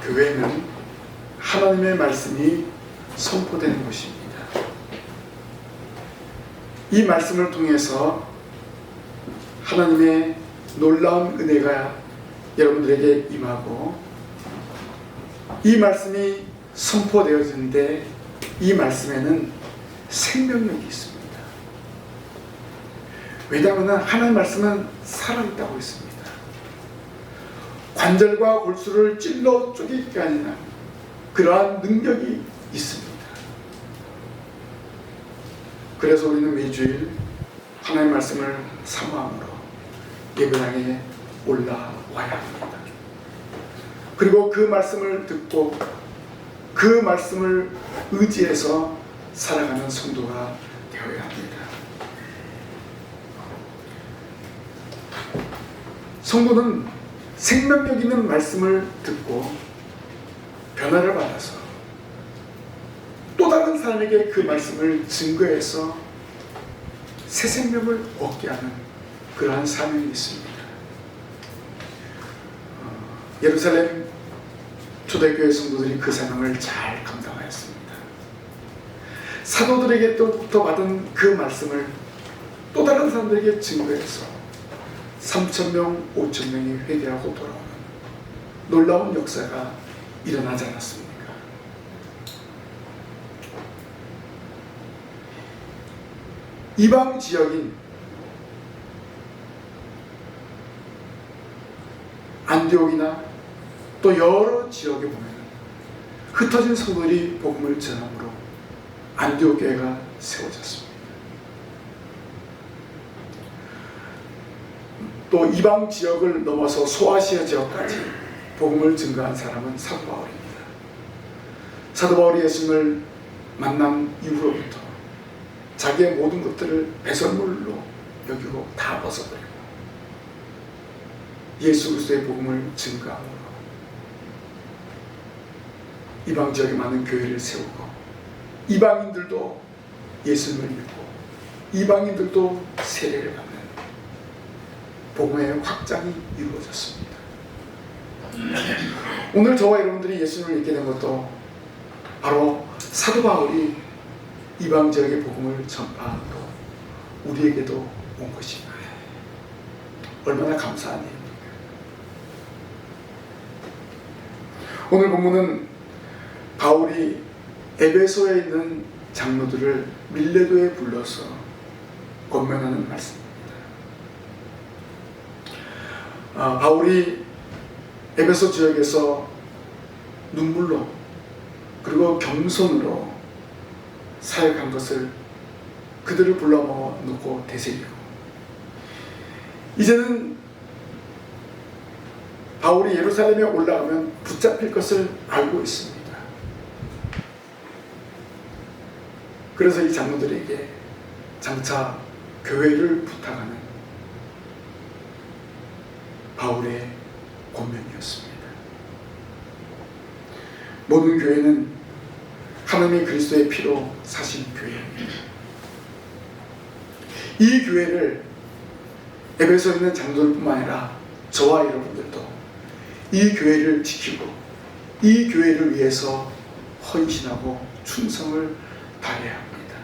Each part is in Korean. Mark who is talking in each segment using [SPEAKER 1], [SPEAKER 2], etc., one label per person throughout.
[SPEAKER 1] 교회는 하나님의 말씀이 선포되는 곳입니다. 이 말씀을 통해서 하나님의 놀라운 은혜가 여러분들에게 임하고, 이 말씀이 선포되어지는데 이 말씀에는 생명력이 있습니다. 왜냐하면 하나님의 말씀은 살아있다고 했습니다. 관절과 골수를 찔러 쪼개게 하는 그러한 능력이 있습니다. 그래서 우리는 매주일 하나님의 말씀을 사모함으로 예배당에 올라와야 합니다. 그리고 그 말씀을 듣고 그 말씀을 의지해서 살아가는 성도가 되어야 합니다. 성도는 생명력 있는 말씀을 듣고 변화를 받아서 또 다른 사람에게 그 말씀을 증거해서 새 생명을 얻게 하는 그러한 사명이 있습니다. 예루살렘 초대교회 성도들이 그 사명을 잘 감당하였습니다. 사도들에게부터 받은 그 말씀을 또 다른 사람들에게 증거해서 3,000명, 5,000명이 회개하고 돌아오는 놀라운 역사가 일어나지 않았습니까? 이방 지역인 안디옥이나 또 여러 지역에 보면 흩어진 성도들이 복음을 전함으로 안디옥 교회가 세워졌습니다. 또 이방 지역을 넘어서 소아시아 지역까지 복음을 증거한 사람은 사도 바울입니다. 사도 바울이 예수님을 만난 이후로부터 자기의 모든 것들을 배설물로 여기고 다 벗어버리고 예수 그리스도의 복음을 증거함으로 이방 지역에 많은 교회를 세우고 이방인들도 예수님을 믿고 이방인들도 세례를 받는 복음의 확장이 이루어졌습니다. 오늘 저와 여러분들이 예수님을 믿게 된 것도 바로 사도 바울이 이방 지역의 복음을 전파함으로 우리에게도 온 것입니다. 얼마나 감사한 일입니까? 오늘 본문은 바울이 에베소에 있는 장로들을 밀레도에 불러서 권면하는 말씀입니다. 바울이 에베소 지역에서 눈물로 그리고 겸손으로 사역한 것을 그들을 불러놓고 되새기고, 이제는 바울이 예루살렘에 올라가면 붙잡힐 것을 알고 있습니다. 그래서 이 장로들에게 장차 교회를 부탁하는 바울의 권면이었습니다. 모든 교회는 하나님의 그리스도의 피로 사신 교회입니다. 이 교회를 에베소에 있는 장로들뿐만 아니라 저와 여러분들도 이 교회를 지키고 이 교회를 위해서 헌신하고 충성을 다해야 합니다.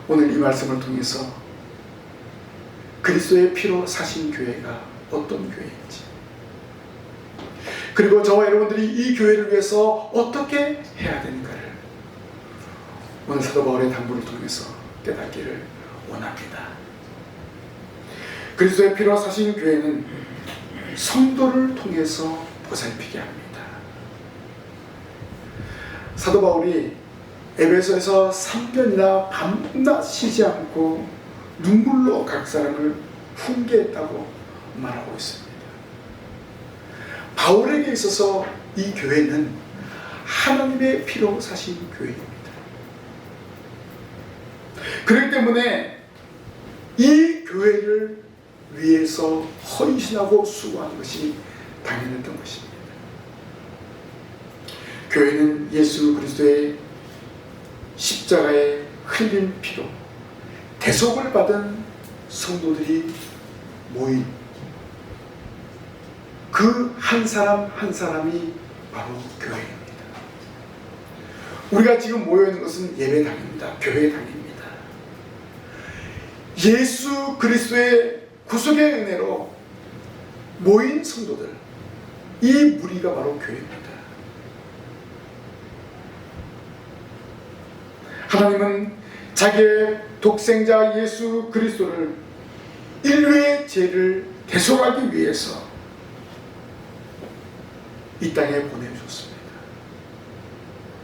[SPEAKER 1] 오늘 이 말씀을 통해서 그리스도의 피로 사신 교회가 어떤 교회인지, 그리고 저와 여러분들이 이 교회를 위해서 어떻게 해야 되는가를 오늘 사도 바울의 당부를 통해서 깨닫기를 원합니다. 그리스도의 피로 사신 교회는 성도를 통해서 보살피게 합니다. 사도 바울이 에베소에서 3년이나 밤낮 쉬지 않고 눈물로 각 사람을 훈계했다고 말하고 있습니다. 바울에게 있어서 이 교회는 하나님의 피로 사신 교회입니다. 그렇기 때문에 이 교회를 위해서 헌신하고 수고하는 것이 당연했던 것입니다. 교회는 예수 그리스도의 십자가에 흘린 피로 대속을 받은 성도들이 모인 그 한 사람 한 사람이 바로 교회입니다. 우리가 지금 모여있는 것은 예배당입니다. 교회당입니다. 예수 그리스도의 구속의 은혜로 모인 성도들, 이 무리가 바로 교회입니다. 하나님은 자기의 독생자 예수 그리스도를 인류의 죄를 대속하기 위해서 이 땅에 보내주셨습니다.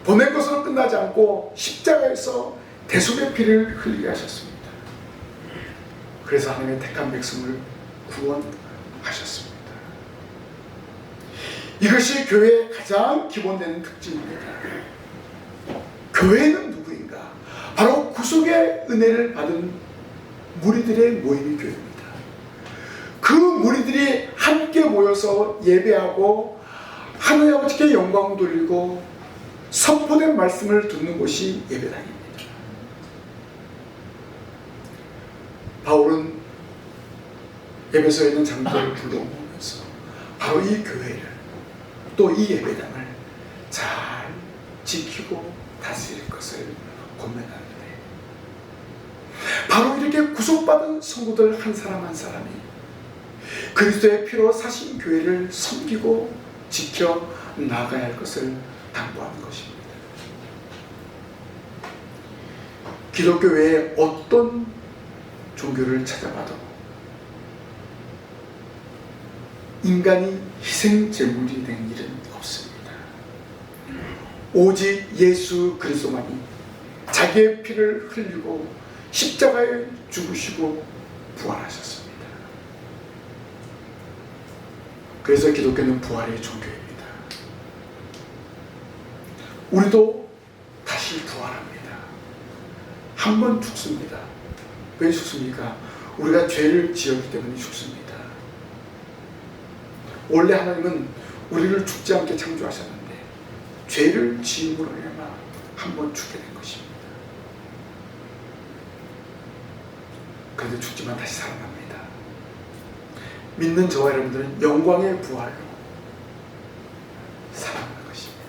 [SPEAKER 1] 보낸 것으로 끝나지 않고 십자가에서 대속의 피를 흘리게 하셨습니다. 그래서 하나님의 택한 백성을 구원하셨습니다. 이것이 교회의 가장 기본되는 특징입니다. 교회는 누구인가? 바로 구속의 은혜를 받은 무리들의 모임이 교회입니다. 그 무리들이 함께 모여서 예배하고 하나님 아버지께 영광 돌리고 선포된 말씀을 듣는 곳이 예배당입니다. 바울은 에베소에 있는 장로들을 불러모으면서 바로 이 교회를 또 이 예배당을 잘 지키고 다스릴 것을 권면하는데, 바로 이렇게 구속받은 성도들 한 사람 한 사람이 그리스도의 피로 사신 교회를 섬기고 지켜 나가야 할 것을 당부하는 것입니다. 기독교 외에 어떤 종교를 찾아봐도 인간이 희생 제물이 된 일은 없습니다. 오직 예수 그리스도만이 자기의 피를 흘리고 십자가에 죽으시고 부활하셨습니다. 그래서 기독교는 부활의 종교입니다. 우리도 다시 부활합니다. 한 번 죽습니다. 왜 죽습니까? 우리가 죄를 지었기 때문에 죽습니다. 원래 하나님은 우리를 죽지 않게 창조하셨는데 죄를 지음으로 해야만 한 번 죽게 된 것입니다. 그런데 죽지만 다시 살아납니다. 믿는 저와 여러분들은 영광의 부활로 살아나는 것입니다.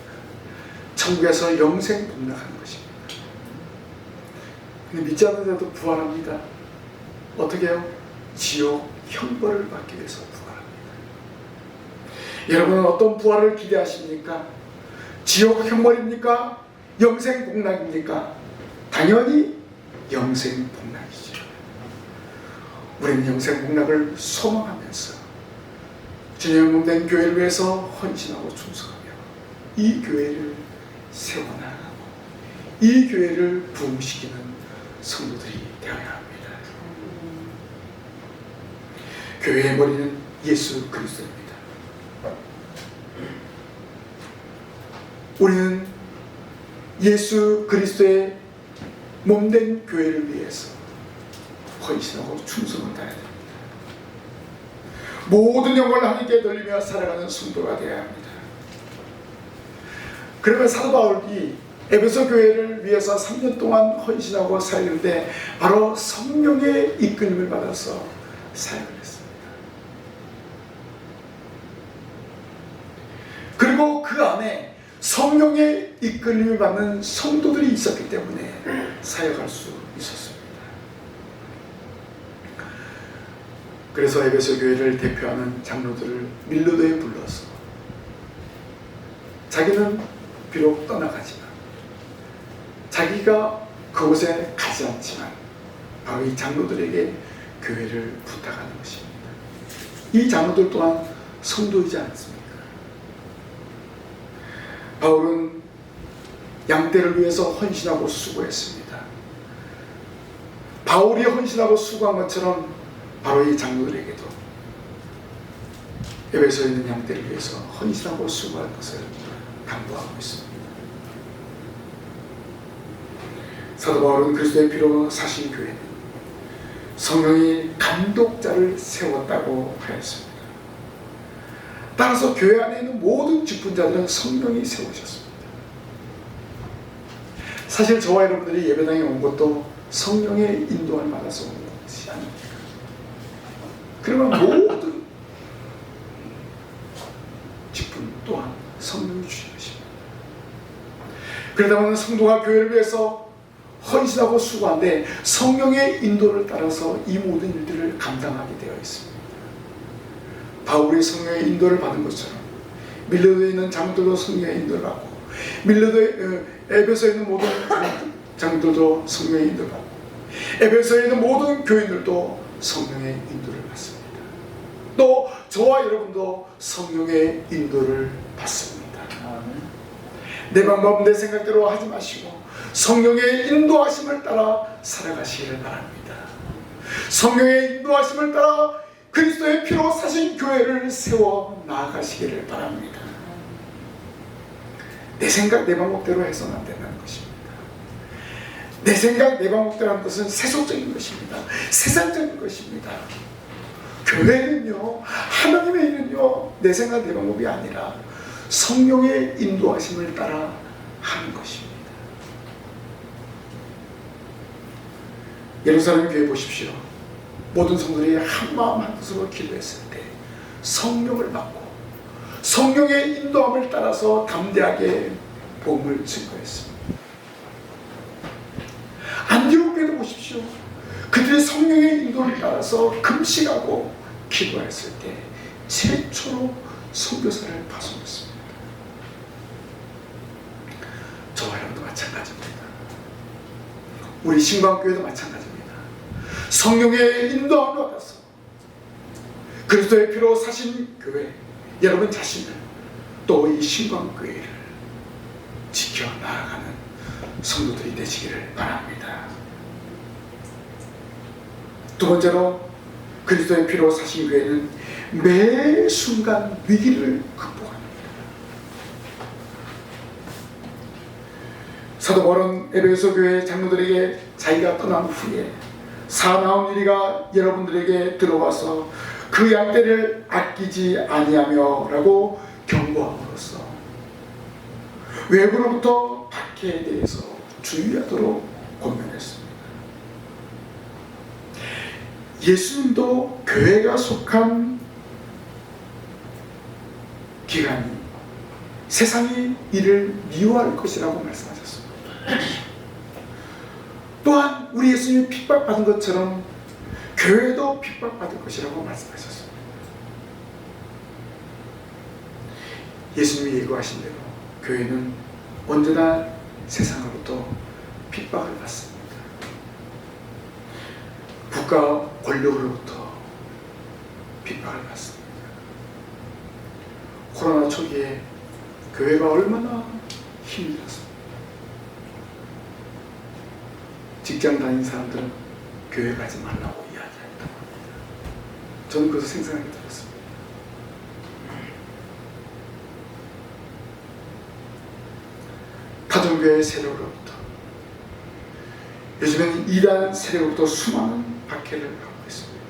[SPEAKER 1] 천국에서 영생 복락하는 것입니다. 근데 믿지 않는데도 부활합니다. 어떻게 해요? 지옥 형벌을 받기 위해서 부활합니다. 여러분은 어떤 부활을 기대하십니까? 지옥 형벌입니까? 영생 복락입니까? 당연히 영생 복락이죠. 우리는 영생 복락을 소망하면서 주님의 몸된 교회를 위해서 헌신하고 충성하며 이 교회를 세워나가고 이 교회를 부흥시키는 성도들이 되어야 합니다. 교회의 머리는 예수 그리스도입니다. 우리는 예수 그리스도의 몸된 교회를 위해서 헌신하고 충성을 다해야 됩니다. 모든 영광을 하나님께 돌리며 살아가는 성도가 되어야 합니다. 그러면 사도 바울이 에베소 교회를 위해서 3년 동안 헌신하고 살는데 바로 성령의 이끌림을 받아서 사역을 했습니다. 그리고 그 안에 성령의 이끌림을 받는 성도들이 있었기 때문에 사역할 수 있었습니다. 그래서 에베소 교회를 대표하는 장로들을 밀로도에 불러서 자기는 비록 떠나가지만 자기가 그곳에 가지 않지만 바로 이 장로들에게 교회를 부탁하는 것입니다. 이 장로들 또한 성도이지 않습니까? 바울은 양떼를 위해서 헌신하고 수고했습니다. 바울이 헌신하고 수고한 것처럼 바로 이 장로들에게도 에베소에 있는 양떼를 위해서 헌신하고 수고할 것을 당부하고 있습니다. 사도 바울은 그리스도의 피로 사신 교회는 성령이 감독자를 세웠다고 하였습니다. 따라서 교회 안에 있는 모든 직분자들은 성령이 세우셨습니다. 사실 저와 여러분들이 예배당에 온 것도 성령의 인도를 받아서 온 것이 아닙니까? 그러면 모든 직분 또한 성령이 주신 것입니다. 그러다 보면 성도가 교회를 위해서 헌신하고 수고하는데 성령의 인도를 따라서 이 모든 일들을 감당하게 되어 있습니다. 바울이 성령의 인도를 받은 것처럼 밀려도에 있는 장로들도 성령의 인도를 받고, 에베소에 있는 모든 장로들도 성령의 인도를 받고, 에베소에 있는 모든 교인들도 성령의 인도를 받습니다. 또 저와 여러분도 성령의 인도를 받습니다. 내 방법 내 생각대로 하지 마시고 성령의 인도하심을 따라 살아가시기를 바랍니다. 성령의 인도하심을 따라 그리스도의 피로 사신 교회를 세워 나아가시기를 바랍니다. 내 생각 내 방법대로 해서는 안 된다는 것입니다. 내 생각 내 방법대로 하는 것은 세속적인 것입니다. 세상적인 것입니다. 교회는요, 하나님의 일은요, 내 생각 내 방법이 아니라 성령의 인도하심을 따라 하는 것입니다. 예루살렘 교회 보십시오. 모든 성도들이 한마음 한뜻으로 기도했을 때 성령을 받고 성령의 인도함을 따라서 담대하게 복음을 증거했습니다. 안디옥 교회도 보십시오. 그들이 성령의 인도를 따라서 금식하고 기도했을 때 최초로 선교사를 파송했습니다. 저와 여러분도 마찬가지입니다. 우리 신광교회도 마찬가지입니다. 성령의 인도함을 받아서 그리스도의 피로 사신 교회, 여러분 자신을 또 이 신광교회를 지켜 나아가는 성도들이 되시기를 바랍니다. 두 번째로, 그리스도의 피로 사신 교회는 매 순간 위기를 극복합니다. 사도 바울은 에베소 교회 장로들에게 자기가 떠난 후에 사나운 일이가 여러분들에게 들어와서 그 양떼를 아끼지 아니하며 라고 경고함으로써 외부로부터 박해에 대해서 주의하도록 권면했습니다. 예수님도 교회가 속한 기간이 세상이 이를 미워할 것이라고 말씀하셨습니다. 또한 우리 예수님이 핍박받은 것처럼 교회도 핍박받을 것이라고 말씀하셨습니다. 예수님이 예고하신 대로 교회는 언제나 세상으로부터 핍박을 받습니다. 국가 권력으로부터 핍박을 받습니다. 코로나 초기에 교회가 얼마나 힘들었습니다. 직장 다니는 사람들은 교회 가지 말라고 이야기했다고 합니다. 저는 그것을 생생하게 들었습니다. 타종교의 세력으로부터, 요즘에는 이단 세력으로부터 수많은 박해를 받고 있습니다.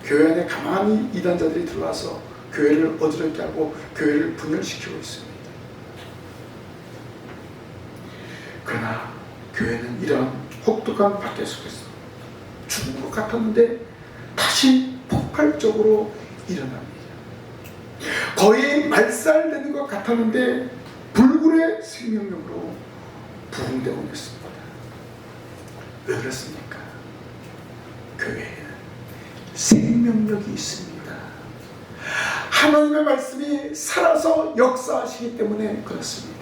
[SPEAKER 1] 교회 안에 가만히 이단자들이 들어와서 교회를 어지럽게 하고 교회를 분열시키고 있습니다. 그러나 교회는 이러한 혹독한 박해 속에서 죽은 것 같았는데 다시 폭발적으로 일어납니다. 거의 말살되는 것 같았는데 불굴의 생명력으로 부흥되고 있습니다. 왜 그렇습니까? 교회에는 생명력이 있습니다. 하나님의 말씀이 살아서 역사하시기 때문에 그렇습니다.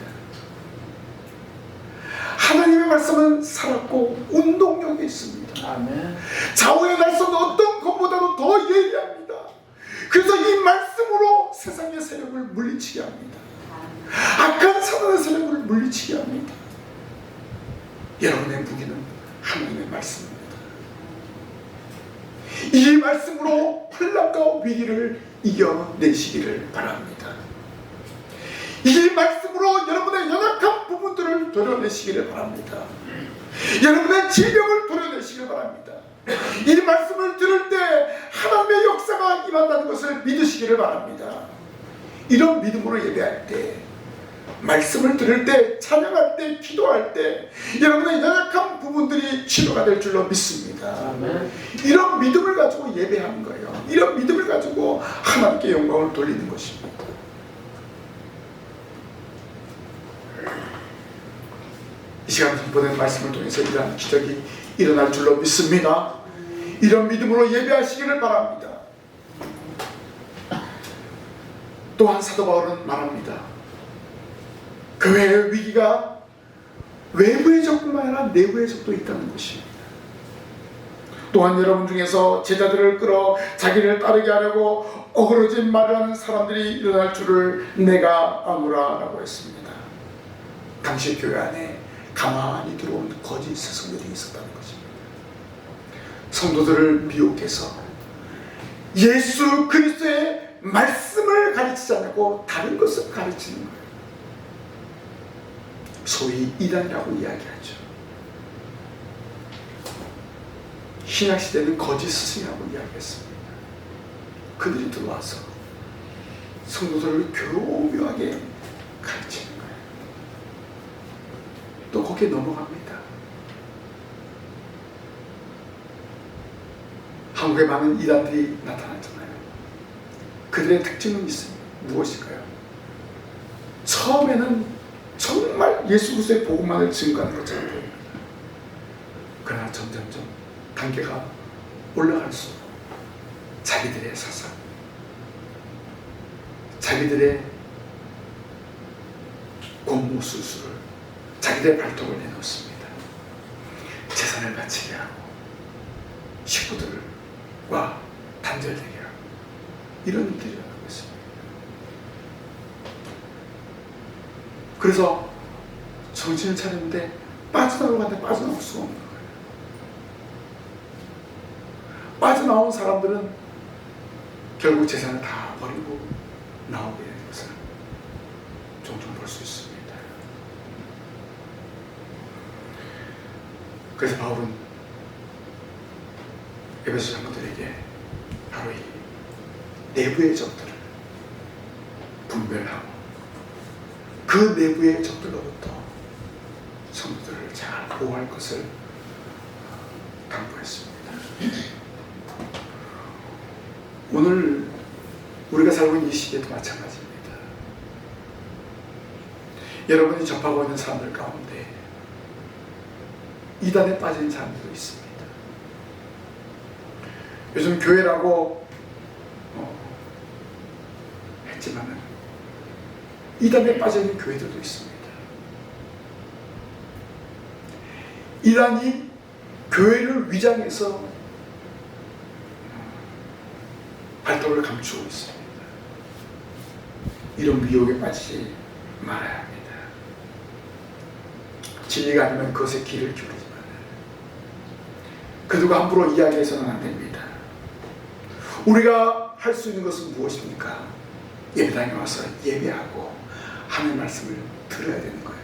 [SPEAKER 1] 하나님의 말씀은 살았고 운동력이 있습니다.
[SPEAKER 2] 아멘.
[SPEAKER 1] 좌우의 날선 어떤 것보다도 더 예리합니다. 그래서 이 말씀으로 세상의 세력을 물리치게 합니다. 악한 사단의 세력을 물리치게 합니다. 여러분의 무기는 하나님의 말씀입니다. 이 말씀으로 환난과 위기를 이겨내시기를 바랍니다. 이 말씀으로 여러분의 연약한 부분들을 도려내시기를 바랍니다. 여러분의 질병을 도려내시기를 바랍니다. 이 말씀을 들을 때 하나님의 역사가 임한다는 것을 믿으시기를 바랍니다. 이런 믿음으로 예배할 때, 말씀을 들을 때, 찬양할 때, 기도할 때 여러분의 연약한 부분들이 치료가 될 줄로 믿습니다.
[SPEAKER 2] 아멘.
[SPEAKER 1] 이런 믿음을 가지고 예배하는 거예요. 이런 믿음을 가지고 하나님께 영광을 돌리는 것입니다. 이 시간 선포된 말씀을 통해서 이러한 기적이 일어날 줄로 믿습니다. 이런 믿음으로 예배하시기를 바랍니다. 또한 사도 바울은 말합니다. 교회의 위기가 외부의 적뿐만 아니라 내부의 적도 있다는 것입니다. 또한 여러분 중에서 제자들을 끌어 자기를 따르게 하려고 어그러진 말을 하는 사람들이 일어날 줄을 내가 아노라 라고 했습니다. 당시 교회 안에 가만히 들어온 거짓 스승들이 있었다는 것입니다. 성도들을 미혹해서 예수 그리스도의 말씀을 가르치지 않고 다른 것을 가르치는 거예요. 소위 이단이라고 이야기하죠. 신약시대는 거짓 스승이라고 이야기했습니다. 그들이 들어와서 성도들을 교묘하게 가르치는 거예요. 또 거기에 넘어갑니다. 한국에 많은 이단들이 나타났잖아요. 그들의 특징은 있습니다. 무엇일까요? 처음에는 정말 예수 그리스도의 복음만을 증거하는 것처럼 보입니다. 그러나 점점점 단계가 올라갈수록 자기들의 사상, 자기들의 권모술수를, 자기들의 발톱을 내놓습니다. 재산을 바치게 하고 식구들과 단절되게 하고 이런 일들이 일어나고 있습니다. 그래서 정신을 차렸는데 빠져나오려고 하는데 빠져나올 수가 없는 거예요. 빠져나온 사람들은 결국 재산을 다 버리고 나오게 되는 것을 종종 볼 수 있습니다. 그래서 바울은 에베소 성도들에게 바로 이 내부의 적들을 분별하고 그 내부의 적들로부터 성도들을 잘 보호할 것을 당부했습니다. 오늘 우리가 살고 있는 이 시대도 마찬가지입니다. 여러분이 접하고 있는 사람들 가운데 이단에 빠진 사람들도 있습니다. 요즘 교회라고 했지만은 이단에 빠져있는 교회들도 있습니다. 이단이 교회를 위장해서 발톱을 감추고 있습니다. 이런 미혹에 빠지지 말아야 합니다. 진리가 아니면 그것에 귀를 기울이지 말아요. 그 누가 함부로 이야기해서는 안 됩니다. 우리가 할 수 있는 것은 무엇입니까? 예배당에 와서 예배하고 하나님의 말씀을 들어야 되는 거예요.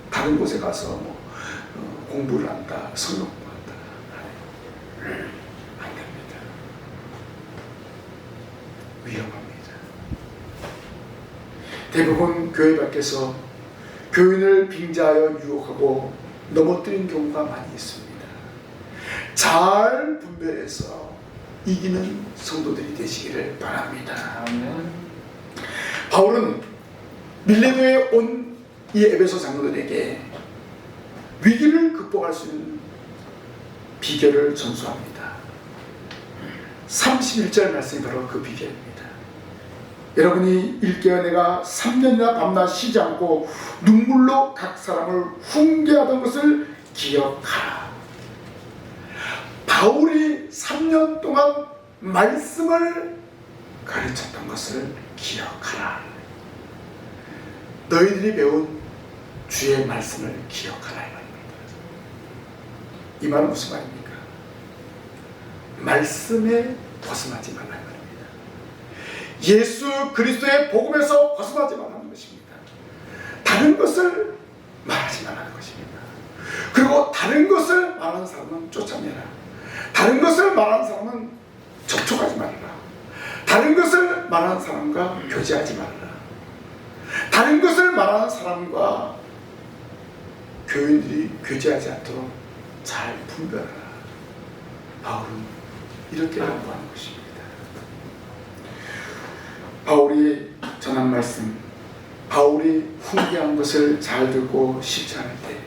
[SPEAKER 1] 다른 곳에 가서 공부를 한다, 성경 공부한다, 안 됩니다. 위험합니다. 대부분 교회 밖에서 교인을 빙자하여 유혹하고 넘어뜨린 경우가 많이 있습니다. 잘 분별해서 이기는 성도들이 되시기를 바랍니다. 아멘. 바울은 밀레노에 온 이 에베소 장로들에게 위기를 극복할 수 있는 비결을 전수합니다. 31절 말씀이 바로 그 비결입니다. 여러분이 일깨어 내가 3년이나 밤낮 쉬지 않고 눈물로 각 사람을 훈계하던 것을 기억하라. 바울이 3년 동안 말씀을 가르쳤던 것을 기억하라. 너희들이 배운 주의 말씀을 기억하라 이 말입니다. 이 말은 무슨 말입니까? 말씀에 벗어나지 말라 이 말입니다. 예수 그리스도의 복음에서 벗어나지 말라는 것입니다. 다른 것을 말하지 말라는 것입니다. 그리고 다른 것을 말하는 사람은 쫓아내라. 다른 것을 말하는 사람은 접촉하지 말라. 다른 것을 말하는 사람과 교제하지 말라. 다른 것을 말하는 사람과 교인들이 교제하지 않도록 잘 분별하라. 바울은 이렇게 당부하는 것입니다. 바울이 전한 말씀 바울이 훈계한 것을 잘 듣고 실천할 때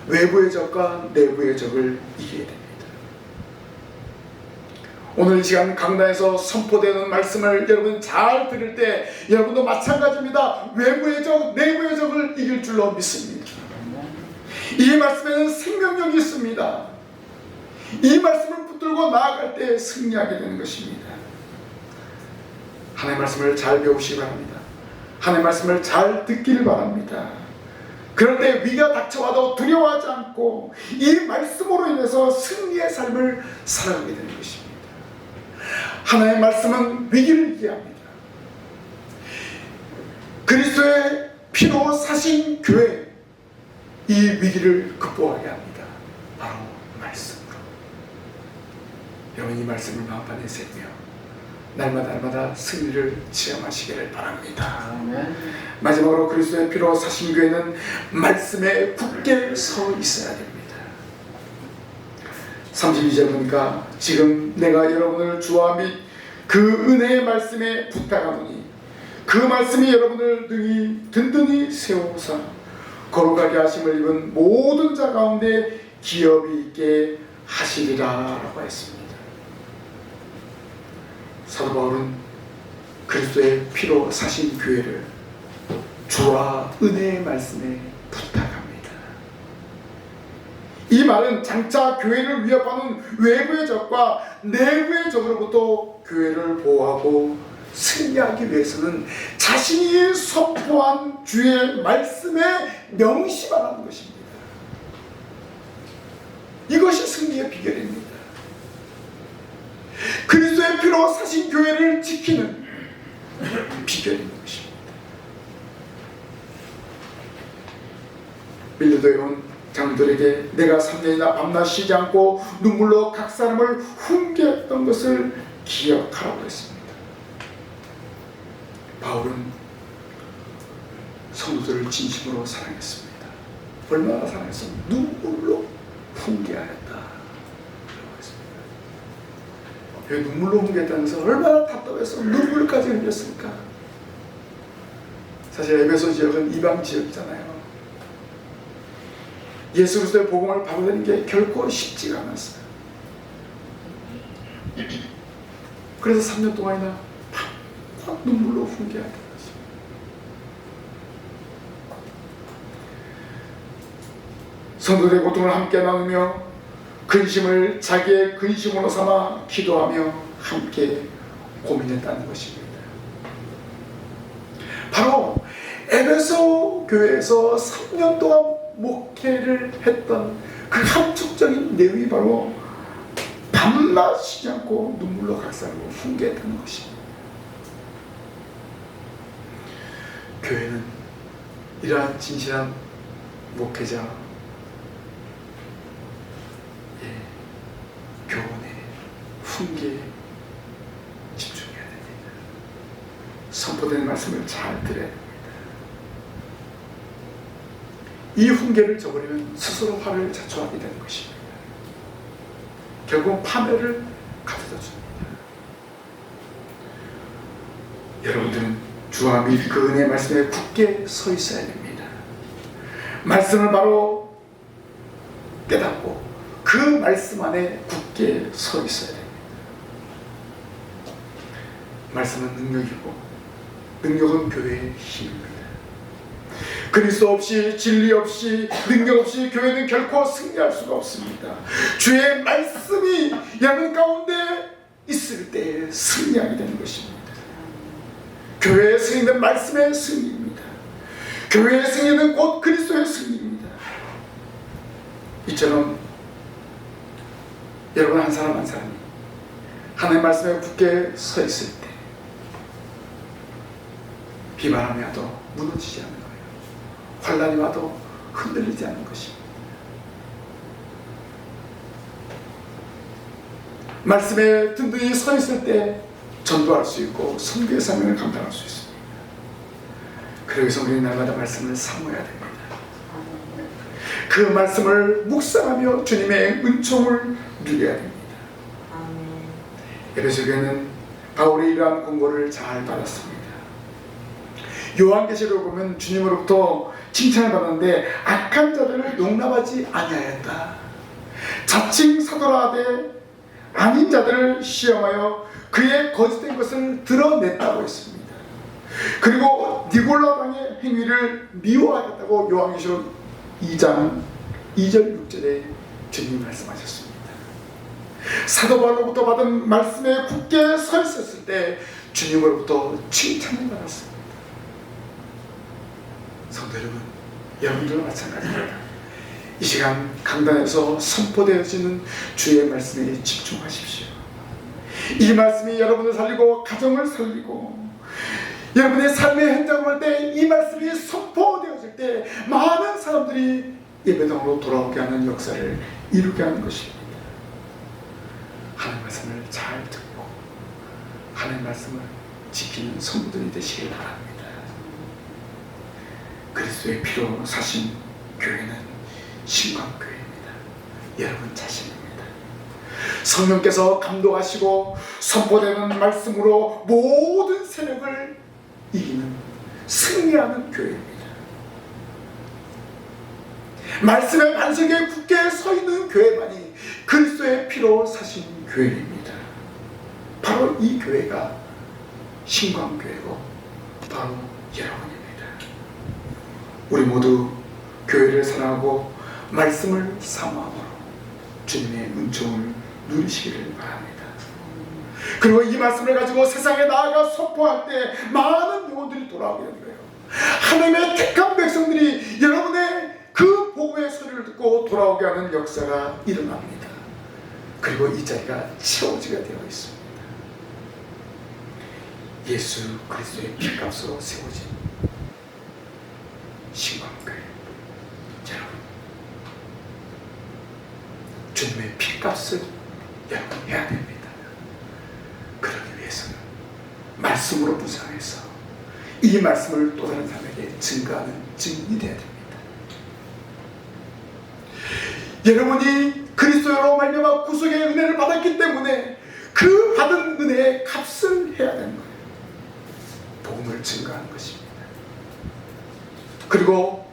[SPEAKER 1] 외부의 적과 내부의 적을 이기게 됩니다. 오늘 이 시간 강단에서 선포되는 말씀을 여러분 잘 들을 때 여러분도 마찬가지입니다. 외부의 적, 내부의 적을 이길 줄로 믿습니다. 이 말씀에는 생명력이 있습니다. 이 말씀을 붙들고 나아갈 때 승리하게 되는 것입니다. 하나님의 말씀을 잘 배우시기 바랍니다. 하나님의 말씀을 잘 듣기를 바랍니다. 그럴 때 위가 닥쳐와도 두려워하지 않고 이 말씀으로 인해서 승리의 삶을 살아가게 되는 것입니다. 하나님의 말씀은 위기를 이기합니다. 그리스도의 피로 사신 교회, 이 위기를 극복하게 합니다. 바로 말씀으로. 여러분 이 말씀을 마음판에 새기며 날마다 승리를 체험하시기를 바랍니다. 마지막으로 그리스도의 피로 사신 교회는 말씀에 굳게 서 있어야 됩니다. 32절 보니까 지금 내가 여러분을 주와 및 그 은혜의 말씀에 부탁하노니 그 말씀이 여러분을 능히 든든히 세우사 거룩하게 하심을 입은 모든 자 가운데 기업이 있게 하시리라 라고 했습니다. 사도 바울은 그리스도의 피로 사신 교회를 주와 은혜의 말씀에 부탁합니다. 이 말은 장차 교회를 위협하는 외부의 적과 내부의 적으로부터 교회를 보호하고 승리하기 위해서는 자신이 선포한 주의 말씀에 명심하라는 것입니다. 이것이 승리의 비결입니다. 그리스도의 피로 사신 교회를 지키는 비결인 것입니다. 빌립보에 온 장로들에게 내가 3년이나 밤낮 쉬지 않고 눈물로 각 사람을 훈계했던 것을 기억하라고 했습니다. 바울은 성도들을 진심으로 사랑했습니다. 얼마나 사랑했습니까? 눈물로 훈계하였다. 왜 눈물로 훈계했다는 것은 얼마나 답답해서 눈물까지 흘렸습니까? 사실 에베소 지역은 이방 지역이잖아요. 예수 그리스도의 복음을 받아들이는 게 결코 쉽지가 않았어요. 그래서 3년 동안이나 팍팍 눈물로 훈계하게 됐습니다. 성도들의 고통을 함께 나누며 근심을 자기의 근심으로 삼아 기도하며 함께 고민했다는 것입니다. 바로 에베소 교회에서 3년 동안 목회를 했던 그 함축적인 내용이 바로 밤낮 쉬지 않고 눈물로 각사로 훈계했다는 것입니다. 교회는 이러한 진실한 목회자 교훈에 훈계에 집중해야 됩니다. 선포된 말씀을 잘 들어야 됩니다. 이 훈계를 저버리면 스스로 화를 자초하게 되는 것입니다. 결국 파멸을 가져다 줍니다. 여러분들은 주와 및 그 은혜의 말씀에 굳게 서 있어야 됩니다. 말씀을 바로 깨닫고 그 말씀 안에 굳게 서 있어야 됩니다. 말씀은 능력이고 능력은 교회의 힘입니다. 그리스도 없이 진리 없이 능력 없이 교회는 결코 승리할 수가 없습니다. 주의 말씀이 여러분 가운데 있을 때 승리하게 되는 것입니다. 교회의 승리는 말씀의 승리입니다. 교회의 승리는 곧 그리스도의 승리입니다. 이처럼 여러분 한 사람 한 사람이 하나님의 말씀에 굳게 서 있을 때 비바람이 와도 무너지지 않는 거예요. 환란이 와도 흔들리지 않는 것입니다. 말씀에 든든히 서 있을 때 전도할 수 있고 선교의 사명을 감당할 수 있습니다. 그래서 우리는 날마다 말씀을 사모해야 됩니다. 그 말씀을 묵상하며 주님의 은총을 누려야 됩니다. 에베소 교회는 바울이 이러한 공고를 잘 받았습니다. 요한계시록을 보면 주님으로부터 칭찬을 받았는데 악한 자들을 용납하지 아니하였다. 자칭 사도라 하되 아닌 자들을 시험하여 그의 거짓된 것을 드러냈다고 했습니다. 그리고 니골라당의 행위를 미워하였다고 요한계시록 2장 2절 6절에 주님이 말씀하셨습니다. 사도 바울로부터 받은 말씀에 굳게 서 있었을 때 주님으로부터 칭찬을 받았습니다. 성도 여러분, 여러분들도 마찬가지입니다. 이 시간 강단에서 선포되어지는 주의 말씀에 집중하십시오. 이 말씀이 여러분을 살리고 가정을 살리고 여러분의 삶의 현장을 할 때 이 말씀이 선포되어질 때 많은 사람들이 예배당으로 돌아오게 하는 역사를 이루게 하는 것입니다. 하나님 말씀을 잘 듣고 하나님 말씀을 지키는 성도들이 되시길 바랍니다. 그리스도의 피로 사신 교회는 신광교회입니다. 여러분 자신입니다. 성령께서 감동하시고 선포되는 말씀으로 모든 세력을 이기는 승리하는 교회입니다. 말씀의 반석에 굳게 서 있는 교회만이 그리스도의 피로 사신 교회입니다. 바로 이 교회가 신광교회고 바로 여러분입니다. 우리 모두 교회를 사랑하고 말씀을 사모함으로 주님의 은총을 누리시기를 바랍니다. 그리고 이 말씀을 가지고 세상에 나아가 선포할 때 많은 영혼들이 돌아오게 되는 거예요. 하나님의 택한 백성들이 여러분의 그 복음의 소리를 듣고 돌아오게 하는 역사가 일어납니다. 그리고 이 자리가 채워지게 되어 있습니다. 예수 그리스도의 피값으로 세워진 신광교회 여러분, 주님의 피값을 여러분 해야 됩니다. 그러기 위해서는 말씀으로 무장해서 이 말씀을 또 다른 사람에게 증거하는 증인이 되어야 됩니다. 여러분이 그리스도로 말미암아 구속의 은혜를 받았기 때문에 그 받은 은혜의 값을 해야 되는 거예요. 복음을 증거하는 것입니다. 그리고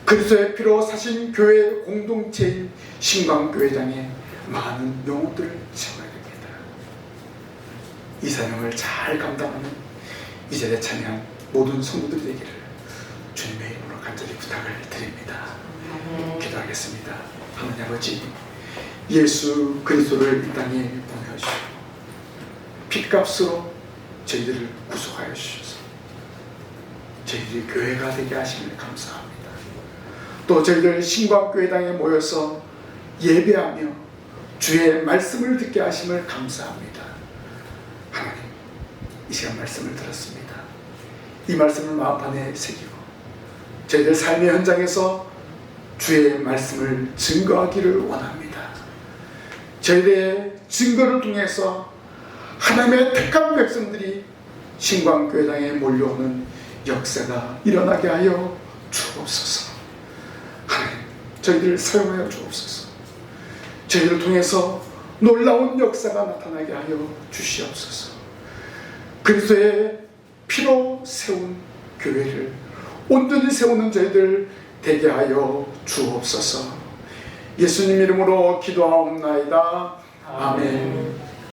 [SPEAKER 1] 그리스도의 피로 사신 교회 공동체인 신광교회장에 많은 영혼들을 채워야 됩니다. 이 사명을 잘 감당하는 이 자리에 참여한 모든 성도들이 되기를 주님의 이름으로 간절히 부탁을 드립니다. 기도하겠습니다. 하나님 아버지, 예수 그리스도를 이 땅에 보내주시고 핏값으로 저희들을 구속하여 주셔서 저희들이 교회가 되게 하심을 감사합니다. 또 저희들 신광교회당에 모여서 예배하며 주의 말씀을 듣게 하심을 감사합니다. 하나님, 이 시간 말씀을 들었습니다. 이 말씀을 마음판에 새기고 저희들 삶의 현장에서 주의 말씀을 증거하기를 원합니다. 저희들의 증거를 통해서 하나님의 택한 백성들이 신광교회당에 몰려오는 역사가 일어나게 하여 주옵소서. 하나님, 저희들을 사용하여 주옵소서. 저희들을 통해서 놀라운 역사가 나타나게 하여 주시옵소서. 그리스도의 피로 세운 교회를 온전히 세우는 저희들 되게 하여 주옵소서. 예수님 이름으로 기도하옵나이다. 아멘.